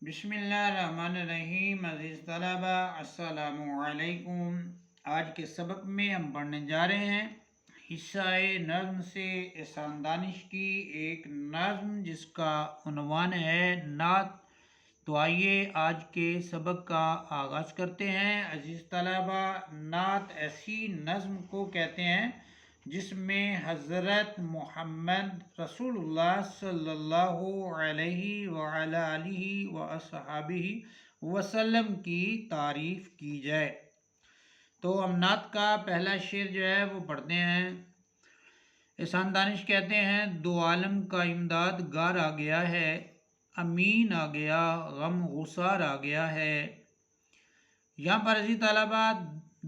بسم اللہ الرحمن الرحیم۔ عزیز طلبہ السلام علیکم۔ آج کے سبق میں ہم پڑھنے جا رہے ہیں حصہ نظم سے احسان دانش کی ایک نظم جس کا عنوان ہے نعت۔ تو آئیے آج کے سبق کا آغاز کرتے ہیں۔ عزیز طلبہ، نعت ایسی نظم کو کہتے ہیں جس میں حضرت محمد رسول اللہ صلی اللہ علیہ وعلی آلہ وصحبہ وسلم کی تعریف کی جائے۔ تو ہم نعت کا پہلا شعر جو ہے وہ پڑھتے ہیں۔ احسان دانش کہتے ہیں، دو عالم کا امداد گار آ گیا ہے، امین آ گیا، غم غسار آ گیا ہے۔ یہاں پر عزیز طلبہ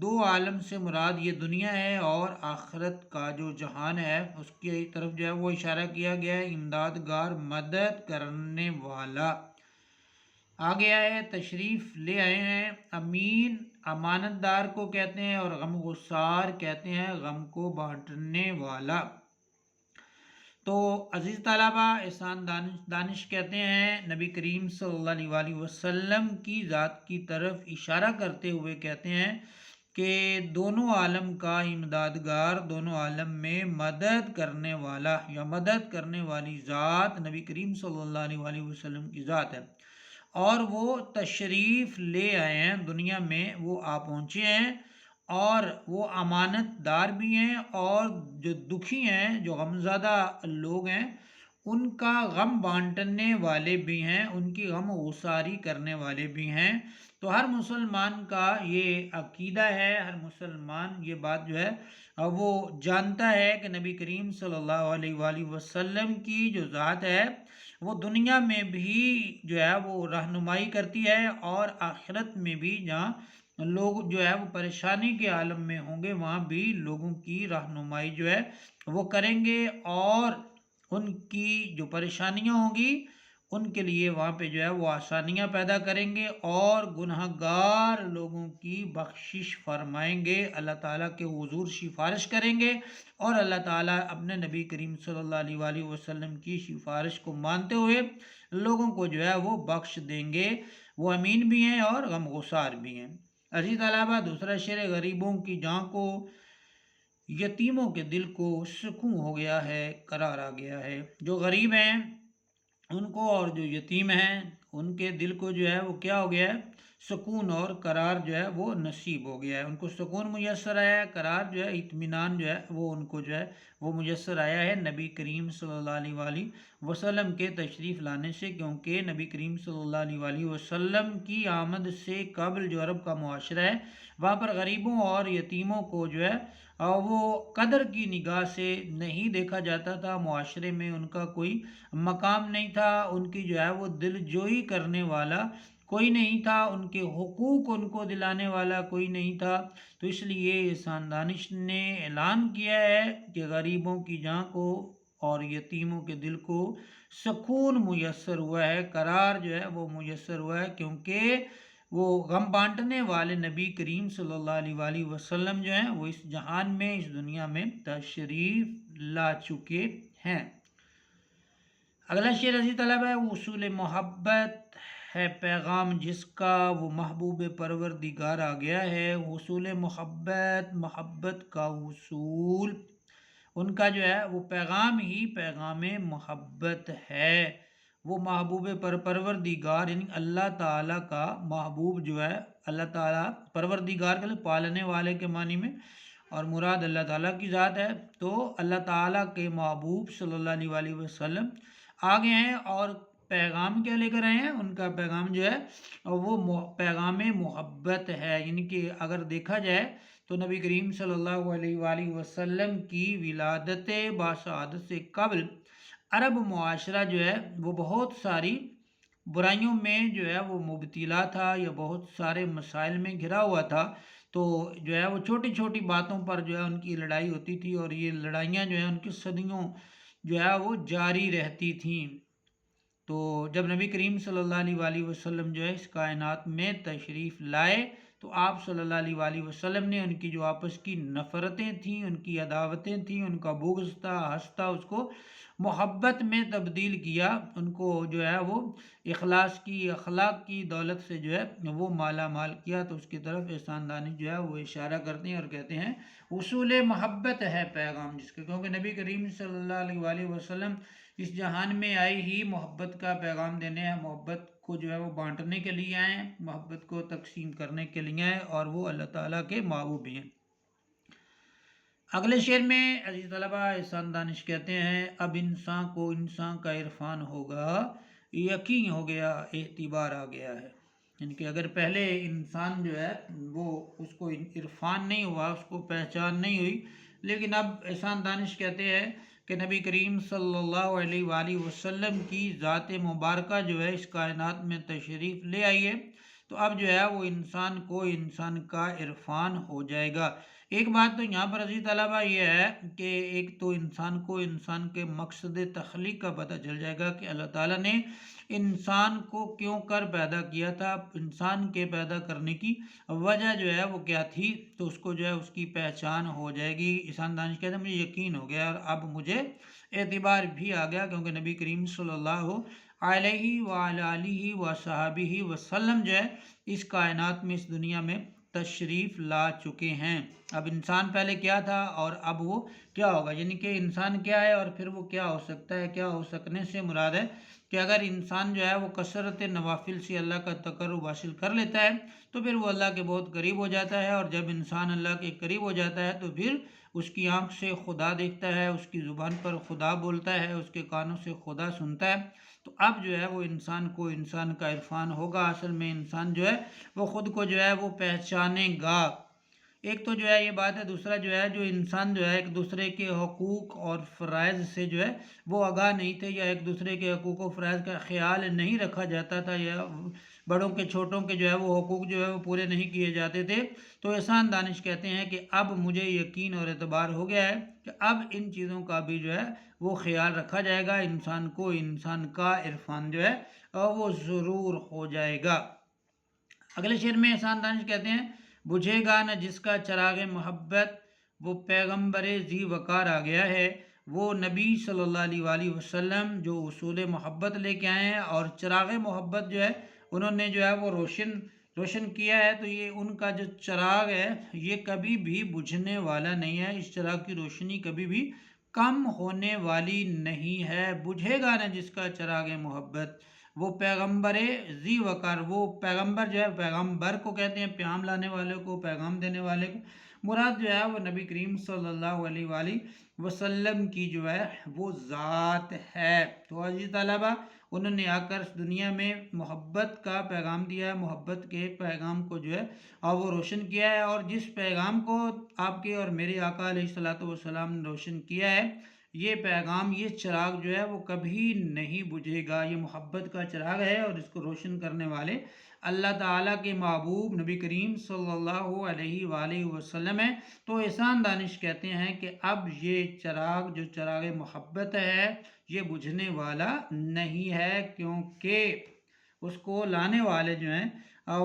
دو عالم سے مراد یہ دنیا ہے اور آخرت کا جو جہان ہے اس کی طرف جو ہے وہ اشارہ کیا گیا ہے۔ امدادگار، مدد کرنے والا آ گیا ہے، تشریف لے آئے ہیں۔ امین امانت دار کو کہتے ہیں اور غم غسار کہتے ہیں غم کو بانٹنے والا۔ تو عزیز طلبہ، احسان دانش کہتے ہیں نبی کریم صلی اللہ علیہ وسلم کی ذات کی طرف اشارہ کرتے ہوئے کہتے ہیں کہ دونوں عالم کا امدادگار، دونوں عالم میں مدد کرنے والا یا مدد کرنے والی ذات نبی کریم صلی اللہ علیہ وسلم کی ذات ہے، اور وہ تشریف لے آئے ہیں دنیا میں، وہ آ پہنچے ہیں اور وہ امانت دار بھی ہیں، اور جو دکھی ہیں، جو غمزدہ لوگ ہیں، ان کا غم بانٹنے والے بھی ہیں، ان کی غم غساری کرنے والے بھی ہیں۔ تو ہر مسلمان کا یہ عقیدہ ہے، ہر مسلمان یہ بات جو ہے وہ جانتا ہے کہ نبی کریم صلی اللہ علیہ وآلہ وسلم کی جو ذات ہے وہ دنیا میں بھی جو ہے وہ رہنمائی کرتی ہے، اور آخرت میں بھی جہاں لوگ جو ہے وہ پریشانی کے عالم میں ہوں گے وہاں بھی لوگوں کی رہنمائی جو ہے وہ کریں گے، اور ان کی جو پریشانیاں ہوں گی ان کے لیے وہاں پہ جو ہے وہ آسانیاں پیدا کریں گے، اور گنہگار لوگوں کی بخشش فرمائیں گے، اللہ تعالیٰ کے حضور سفارش کریں گے، اور اللہ تعالیٰ اپنے نبی کریم صلی اللہ علیہ وآلہ وسلم کی سفارش کو مانتے ہوئے لوگوں کو جو ہے وہ بخش دیں گے۔ وہ امین بھی ہیں اور غم غسار بھی ہیں۔ عزیز طلبہ، دوسرا شعر، غریبوں کی جاں کو، یتیموں کے دل کو سکون ہو گیا ہے، قرار آ گیا ہے۔ جو غریب ہیں ان کو اور جو یتیم ہیں ان کے دل کو جو ہے وہ کیا ہو گیا ہے؟ سکون اور قرار جو ہے وہ نصیب ہو گیا ہے، ان کو سکون میسر آیا ہے، قرار جو ہے اطمینان جو ہے وہ ان کو جو ہے وہ میسر آیا ہے نبی کریم صلی اللہ علیہ وآلہ وسلم کے تشریف لانے سے، کیونکہ نبی کریم صلی اللہ علیہ وآلہ وسلم کی آمد سے قبل جو عرب کا معاشرہ ہے وہاں پر غریبوں اور یتیموں کو جو ہے وہ قدر کی نگاہ سے نہیں دیکھا جاتا تھا، معاشرے میں ان کا کوئی مقام نہیں تھا، ان کی جو ہے وہ دل جوئی کرنے والا کوئی نہیں تھا، ان کے حقوق ان کو دلانے والا کوئی نہیں تھا۔ تو اس لیے احسان دانش نے اعلان کیا ہے کہ غریبوں کی جاں کو اور یتیموں کے دل کو سکون میسر ہوا ہے، قرار جو ہے وہ میسر ہوا ہے، کیونکہ وہ غم بانٹنے والے نبی کریم صلی اللہ علیہ وآلہ وسلم جو ہیں وہ اس جہان میں، اس دنیا میں تشریف لا چکے ہیں۔ اگلا شعر عزیز طلبہ ہے، اصول محبت ہے پیغام جس کا، وہ محبوب پروردگار آ گیا ہے۔ اصول محبت، محبت کا اصول، ان کا جو ہے وہ پیغام ہی پیغام محبت ہے۔ وہ محبوب پروردگار یعنی اللہ تعالیٰ کا محبوب جو ہے، اللہ تعالیٰ پروردگار کے لئے پالنے والے کے معنی میں، اور مراد اللہ تعالیٰ کی ذات ہے۔ تو اللہ تعالیٰ کے محبوب صلی اللہ علیہ وآلہ وسلم آگے ہیں، اور پیغام کیا لے کر آئے ہیں؟ ان کا پیغام جو ہے وہ پیغام محبت ہے، یعنی کہ اگر دیکھا جائے تو نبی کریم صلی اللہ علیہ وآلہ وسلم کی ولادت باسعادت سے قبل عرب معاشرہ جو ہے وہ بہت ساری برائیوں میں جو ہے وہ مبتلا تھا، یا بہت سارے مسائل میں گھرا ہوا تھا۔ تو جو ہے وہ چھوٹی چھوٹی باتوں پر جو ہے ان کی لڑائی ہوتی تھی، اور یہ لڑائیاں جو ہیں ان کی صدیوں جو ہے وہ جاری رہتی تھیں۔ تو جب نبی کریم صلی اللہ علیہ وآلہ وسلم جو ہے اس کائنات میں تشریف لائے تو آپ صلی اللہ علیہ وآلہ وسلم نے ان کی جو آپس کی نفرتیں تھیں، ان کی عداوتیں تھیں، ان کا بغض تھا، حسد تھا، اس کو محبت میں تبدیل کیا، ان کو جو ہے وہ اخلاص کی، اخلاق کی دولت سے جو ہے وہ مالا مال کیا۔ تو اس کی طرف احسان دانی جو ہے وہ اشارہ کرتے ہیں اور کہتے ہیں اصول محبت ہے پیغام جس کے، کیونکہ نبی کریم صلی اللہ علیہ وآلہ وسلم اس جہان میں آئی ہی محبت کا پیغام دینے ہیں، محبت کو جو ہے وہ بانٹنے کے لیے آئے ہیں، محبت کو تقسیم کرنے کے لیے آئے، اور وہ اللہ تعالیٰ کے محبوب بھی ہیں۔ اگلے شعر میں عزیز طلبہ احسان دانش کہتے ہیں اب انسان کو انسان کا عرفان ہوگا، یقین ہو گیا، اعتبار آ گیا ہے۔ یعنی کہ اگر پہلے انسان جو ہے وہ اس کو عرفان نہیں ہوا، اس کو پہچان نہیں ہوئی، لیکن اب احسان دانش کہتے ہیں کہ نبی کریم صلی اللہ علیہ وآلہ وسلم کی ذات مبارکہ جو ہے اس کائنات میں تشریف لے آئی ہے، تو اب جو ہے وہ انسان کو انسان کا عرفان ہو جائے گا۔ ایک بات تو یہاں پر عزیز طلبہ یہ ہے کہ ایک تو انسان کو انسان کے مقصد تخلیق کا پتہ چل جائے گا کہ اللہ تعالیٰ نے انسان کو کیوں کر پیدا کیا تھا، انسان کے پیدا کرنے کی وجہ جو ہے وہ کیا تھی، تو اس کو جو ہے اس کی پہچان ہو جائے گی۔ احسان دانش کہتے ہیں مجھے یقین ہو گیا اور اب مجھے اعتبار بھی آ گیا، کیونکہ نبی کریم صلی اللہ علیہ وآلہ وصحبہ وسلم جو ہے اس کائنات میں، اس دنیا میں تشریف لا چکے ہیں۔ اب انسان پہلے کیا تھا اور اب وہ کیا ہوگا، یعنی کہ انسان کیا ہے اور پھر وہ کیا ہو سکتا ہے۔ کیا ہو سکنے سے مراد ہے کہ اگر انسان جو ہے وہ کثرت نوافل سے اللہ کا تقرب حاصل کر لیتا ہے تو پھر وہ اللہ کے بہت قریب ہو جاتا ہے، اور جب انسان اللہ کے قریب ہو جاتا ہے تو پھر اس کی آنکھ سے خدا دیکھتا ہے، اس کی زبان پر خدا بولتا ہے، اس کے کانوں سے خدا سنتا ہے۔ تو اب جو ہے وہ انسان کو انسان کا عرفان ہوگا، اصل میں انسان جو ہے وہ خود کو جو ہے وہ پہچانے گا۔ ایک تو جو ہے یہ بات ہے، دوسرا جو ہے جو انسان جو ہے ایک دوسرے کے حقوق اور فرائض سے جو ہے وہ آگاہ نہیں تھے، یا ایک دوسرے کے حقوق و فرائض کا خیال نہیں رکھا جاتا تھا، یا بڑوں کے چھوٹوں کے جو ہے وہ حقوق جو ہے وہ پورے نہیں کیے جاتے تھے۔ تو احسان دانش کہتے ہیں کہ اب مجھے یقین اور اعتبار ہو گیا ہے کہ اب ان چیزوں کا بھی جو ہے وہ خیال رکھا جائے گا، انسان کو انسان کا عرفان جو ہے وہ ضرور ہو جائے گا۔ اگلے شعر میں احسان دانش کہتے ہیں بجھے گا نہ جس کا چراغ محبت، وہ پیغمبر ذی وقار آ گیا ہے۔ وہ نبی صلی اللہ علیہ وآلہ وسلم جو اصول محبت لے کے آئے ہیں اور چراغ محبت جو ہے انہوں نے جو ہے وہ روشن کیا ہے، تو یہ ان کا جو چراغ ہے یہ کبھی بھی بجھنے والا نہیں ہے، اس چراغ کی روشنی کبھی بھی کم ہونے والی نہیں ہے۔ بجھے گا نہ جس کا چراغ محبت، وہ پیغمبر ذی وقار، وہ پیغمبر جو ہے، پیغمبر کو کہتے ہیں پیغام لانے والے کو، پیغام دینے والے کو، مراد جو ہے وہ نبی کریم صلی اللہ علیہ وآلہ وسلم کی جو ہے وہ ذات ہے۔ تو عزیز طلبہ انہوں نے آ کر اس دنیا میں محبت کا پیغام دیا ہے، محبت کے پیغام کو جو ہے اور وہ روشن کیا ہے، اور جس پیغام کو آپ کے اور میرے آقا علیہ الصلوۃ والسلام نے روشن کیا ہے، یہ پیغام، یہ چراغ جو ہے وہ کبھی نہیں بجھے گا۔ یہ محبت کا چراغ ہے اور اس کو روشن کرنے والے اللہ تعالیٰ کے محبوب نبی کریم صلی اللہ علیہ وآلہ وسلم ہے۔ تو احسان دانش کہتے ہیں کہ اب یہ چراغ جو چراغ محبت ہے یہ بجھنے والا نہیں ہے، کیونکہ اس کو لانے والے جو ہیں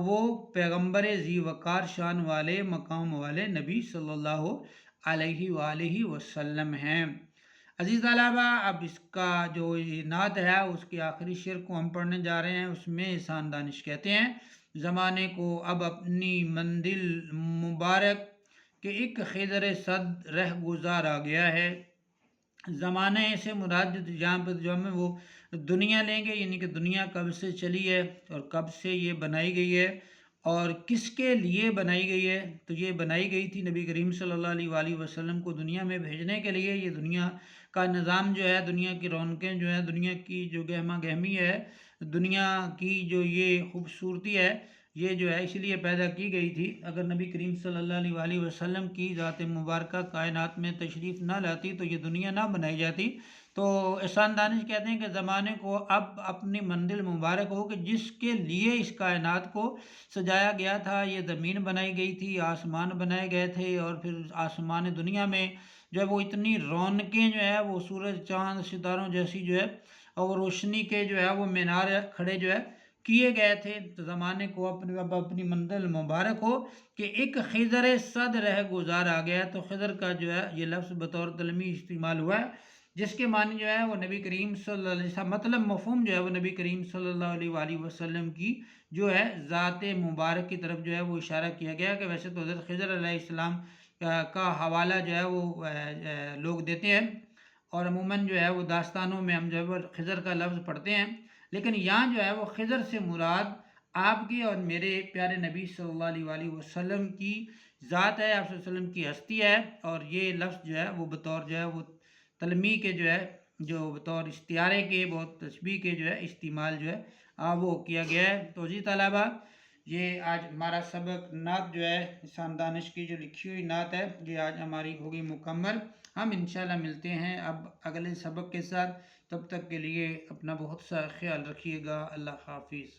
وہ پیغمبر ذی وقار شان والے مقام والے نبی صلی اللہ علیہ وآلہ وسلم ہیں۔ عزیز طلبہ اب اس کا جو نعت ہے اس کے آخری شعر کو ہم پڑھنے جا رہے ہیں، اس میں احسان دانش کہتے ہیں زمانے کو اب اپنی منزل مبارک کہ ایک خضر صد رہ گزار آ گیا ہے۔ زمانے سے مراد جہاں پر جو ہمیں وہ دنیا لیں گے، یعنی کہ دنیا کب سے چلی ہے اور کب سے یہ بنائی گئی ہے اور کس کے لیے بنائی گئی ہے، تو یہ بنائی گئی تھی نبی کریم صلی اللہ علیہ وآلہ وسلم کو دنیا میں بھیجنے کے لیے۔ یہ دنیا کا نظام جو ہے، دنیا کی رونقیں جو ہے، دنیا کی جو گہما گہمی ہے، دنیا کی جو یہ خوبصورتی ہے، یہ جو ہے اس لیے پیدا کی گئی تھی۔ اگر نبی کریم صلی اللہ علیہ وآلہ وسلم کی ذات مبارکہ کائنات میں تشریف نہ لاتی تو یہ دنیا نہ بنائی جاتی۔ تو احسان دانش کہتے ہیں کہ زمانے کو اب اپنی منزل مبارک ہو کہ جس کے لیے اس کائنات کو سجایا گیا تھا، یہ زمین بنائی گئی تھی، آسمان بنائے گئے تھے، اور پھر آسمان دنیا میں جو ہے وہ اتنی رونقیں جو ہے وہ سورج چاند ستاروں جیسی جو ہے اور روشنی کے جو ہے وہ مینار کھڑے جو ہے کیے گئے تھے تو زمانے کو اپنی منزل مبارک ہو کہ ایک خضر صد رہ گزار آ گیا، تو خضر کا جو ہے یہ لفظ بطور تلمی استعمال ہوا ہے، جس کے معنی جو ہے وہ نبی کریم صلی اللہ علیہ وسلم، مطلب مفہوم جو ہے وہ نبی کریم صلی اللہ علیہ وآلہ وسلم کی جو ہے ذات مبارک کی طرف جو ہے وہ اشارہ کیا گیا کہ ویسے تو حضرت خضر علیہ السلام کا حوالہ جو ہے وہ لوگ دیتے ہیں، اور عموماً جو ہے وہ داستانوں میں ہم جو ہے وہ خضر کا لفظ پڑھتے ہیں، لیکن یہاں جو ہے وہ خضر سے مراد آپ کی اور میرے پیارے نبی صلی اللہ علیہ وآلہ وسلم کی ذات ہے، آپ صلی اللہ علیہ وسلم کی ہستی ہے، اور یہ لفظ جو ہے وہ بطور جو ہے وہ تلمی کے جو ہے جو بطور استعارے کے، بہت تشبیہ کے جو ہے استعمال جو ہے وہ کیا گیا ہے۔ تو جی طلبہ، یہ آج ہمارا سبق نعت جو ہے احسان دانش کی جو لکھی ہوئی نعت ہے یہ آج ہماری ہوگی مکمل۔ ہم انشاءاللہ ملتے ہیں اب اگلے سبق کے ساتھ، تب تک کے لیے اپنا بہت سا خیال رکھیے گا۔ اللہ حافظ۔